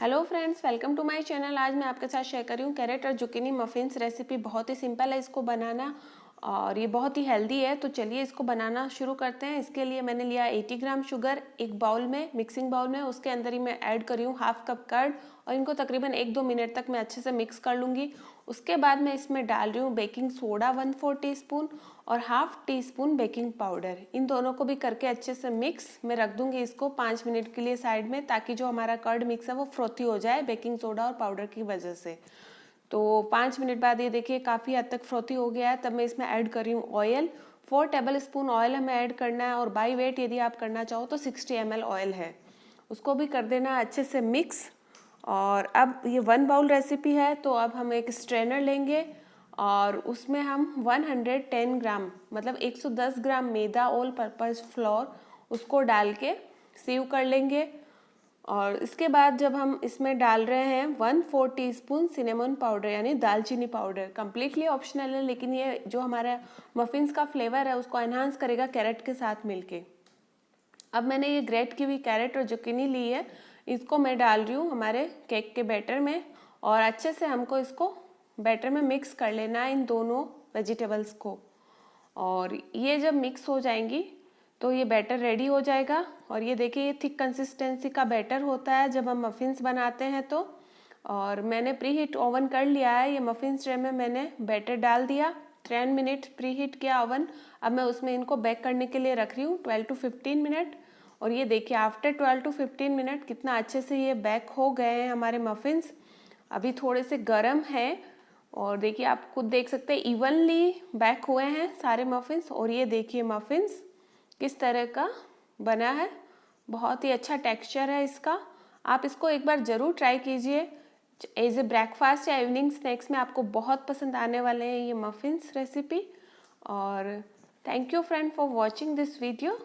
Hello friends, welcome to my channel. आज मैं आपके साथ शेयर कर रही हूँ कैरेट और जुकीनी मफिन्स रेसिपी। बहुत ही सिंपल है इसको बनाना और ये बहुत ही हेल्दी है। तो चलिए इसको बनाना शुरू करते हैं। इसके लिए मैंने लिया 80 ग्राम शुगर एक बाउल में, मिक्सिंग बाउल में। उसके अंदर ही मैं ऐड कर रही हूँ हाफ कप कर्ड और इनको तकरीबन 1-2 मिनट तक मैं अच्छे से मिक्स कर लूँगी। उसके बाद मैं इसमें डाल रही हूँ बेकिंग सोडा 1/4 टीस्पून और half teaspoon baking powder. इन दोनों को भी करके अच्छे से मिक्स मैं रख दूंगी इसको 5 मिनट के लिए साइड में, ताकि जो हमारा कर्ड मिक्स है वो फ्रोथी हो जाए बेकिंग सोडा और पाउडर की वजह से। तो 5 मिनट बाद ये देखिए काफ़ी हद तक फ्रोथी हो गया है। तब मैं इसमें ऐड कर रही हूँ ऑयल। 4 टेबल स्पून ऑयल हमें ऐड करना है और बाई वेट यदि आप करना चाहो तो 60 ml ऑयल है। उसको भी कर देना अच्छे से मिक्स। और अब ये 1 बाउल रेसिपी है, तो अब हम एक स्ट्रेनर लेंगे और उसमें हम 110 ग्राम मतलब 110 ग्राम मैदा ऑल पर्पस फ्लोर उसको डाल के सीव कर लेंगे। और इसके बाद जब हम इसमें डाल रहे हैं 1/4 टीस्पून सिनेमन पाउडर यानी दालचीनी पाउडर। कम्प्लीटली ऑप्शनल है, लेकिन ये जो हमारा मफिन्स का फ्लेवर है उसको एनहांस करेगा कैरेट के साथ मिलके। अब मैंने ये ग्रेट की हुई कैरेट और जुकीनी ली है, इसको मैं डाल रही हूँ हमारे केक के बैटर में और अच्छे से हमको इसको बैटर में मिक्स कर लेना है इन दोनों वेजिटेबल्स को। और ये जब मिक्स हो जाएंगी तो ये बैटर रेडी हो जाएगा। और ये देखिए ये थिक कंसिस्टेंसी का बैटर होता है जब हम मफिन्स बनाते हैं तो। और मैंने प्री हीट ओवन कर लिया है। ये मफिन्स ट्रे में मैंने बैटर डाल दिया, 10 मिनट प्री हीट किया ओवन। अब मैं उसमें इनको बेक करने के लिए रख रही हूँ 12 to 15 मिनट। और ये देखिए आफ्टर 12 to 15 मिनट कितना अच्छे से ये बेक हो गए हैं हमारे मफिन्स। अभी थोड़े से गर्म हैं और देखिए आप खुद देख सकते हैं इवनली बेक हुए हैं सारे मफिन्स। और ये देखिए मफिन्स किस तरह का बना है, बहुत ही अच्छा टेक्सचर है इसका। आप इसको एक बार ज़रूर ट्राई कीजिए एज ए ब्रेकफास्ट या इवनिंग स्नैक्स में। आपको बहुत पसंद आने वाले हैं ये मफिन्स रेसिपी। और thank you friend for watching this video.